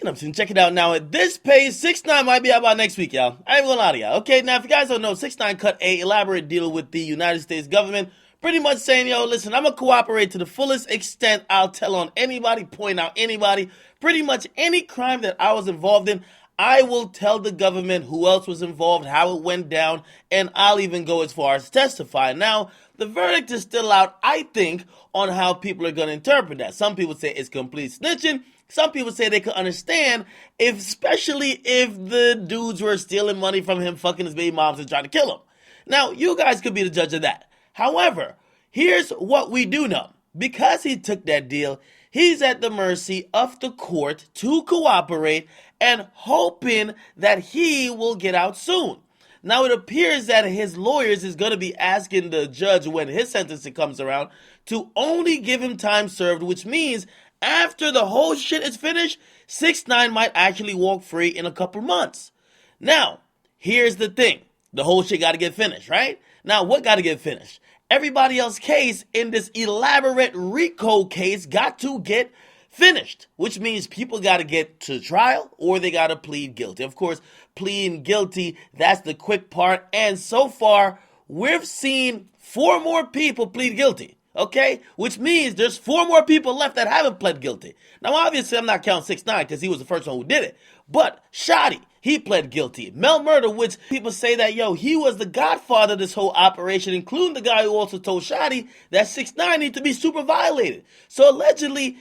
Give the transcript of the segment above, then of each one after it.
Check it out now. At this pace, 6ix9ine might be out by next week, y'all. I ain't gonna lie to y'all. Okay, now if you guys don't know, 6ix9ine cut a elaborate deal with the United States government, pretty much saying, yo, listen, I'm gonna cooperate to the fullest extent. I'll tell on anybody, point out anybody, pretty much any crime that I was involved in. I will tell the government who else was involved, how it went down, and I'll even go as far as testify. Now, the verdict is still out, I think, on how people are going to interpret that. Some people say it's complete snitching. Some people say they could understand, especially if the dudes were stealing money from him, fucking his baby moms, and trying to kill him. Now, you guys could be the judge of that. However, here's what we do know. Because he took that deal, he's at the mercy of the court to cooperate and hoping that he will get out soon. Now, it appears that his lawyers is going to be asking the judge when his sentencing comes around to only give him time served, which means after the whole shit is finished, 6ix9ine might actually walk free in a couple months. Now, here's the thing. The whole shit got to get finished, right? Now, what got to get finished? Everybody else's case in this elaborate RICO case got to get finished, which means people got to get to trial or they got to plead guilty. Of course, pleading guilty, that's the quick part. And so far, we've seen 4 more people plead guilty. Okay, which means there's 4 more people left that haven't pled guilty. Now, obviously, I'm not counting 6ix9ine because he was the first one who did it. But Shotty, he pled guilty. Mel Murder, which people say that, yo, he was the godfather of this whole operation, including the guy who also told Shotty that 6ix9ine need to be super violated. So allegedly,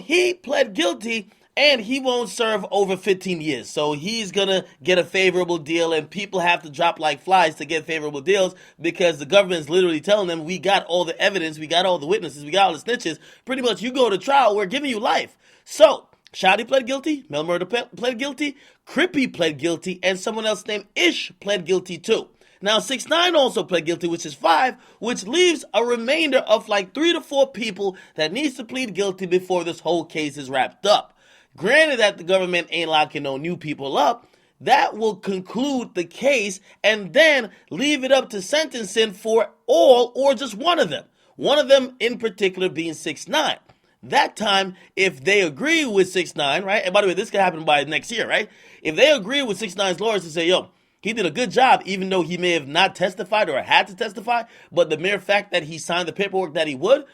he pled guilty and he won't serve over 15 years. So he's going to get a favorable deal, and people have to drop like flies to get favorable deals because the government's literally telling them, we got all the evidence, we got all the witnesses, we got all the snitches. Pretty much you go to trial, we're giving you life. So Shotty pled guilty, Mel Murder pled guilty, Crippy pled guilty, and someone else named Ish pled guilty too. Now, 6ix9ine also pled guilty, which is 5, which leaves a remainder of like 3 to 4 people that needs to plead guilty before this whole case is wrapped up. Granted that the government ain't locking no new people up, that will conclude the case and then leave it up to sentencing for all or just one of them. One of them in particular being 6ix9ine. That time, if they agree with 6ix9ine, right? And by the way, this could happen by next year, right? If they agree with 6ix9ine's lawyers to say, yo, he did a good job, even though he may have not testified or had to testify, but the mere fact that he signed the paperwork that he would,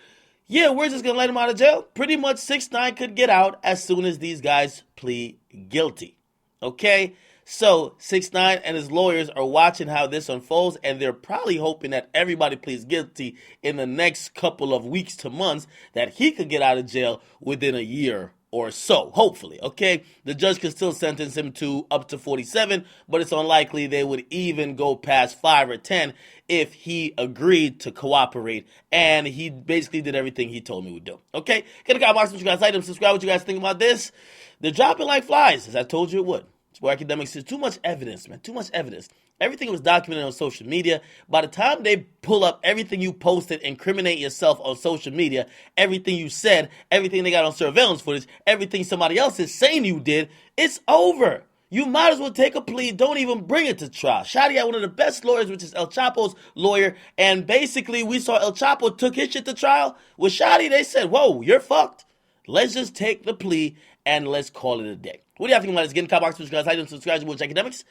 yeah, we're just going to let him out of jail. Pretty much 6ix9ine could get out as soon as these guys plead guilty. Okay? So 6ix9ine and his lawyers are watching how this unfolds, and they're probably hoping that everybody pleads guilty in the next couple of weeks to months, that he could get out of jail within a year or so, hopefully, okay? The judge could still sentence him to up to 47, but it's unlikely they would even go past 5 or 10 if he agreed to cooperate, and he basically did everything he told me would do, okay? Get a comment box what you guys like, and subscribe what you guys think about this. They're dropping like flies, as I told you it would. It's where Akademiks is too much evidence, man, too much evidence. Everything was documented on social media. By the time they pull up everything you posted, incriminate yourself on social media, everything you said, everything they got on surveillance footage, everything somebody else is saying you did, it's over. You might as well take a plea. Don't even bring it to trial. Shotty had one of the best lawyers, which is El Chapo's lawyer, and basically we saw El Chapo took his shit to trial. With Shotty, they said, whoa, you're fucked. Let's just take the plea and let's call it a day. What do y'all think about this? Get in the comment box, subscribe, like, and subscribe to Akademiks.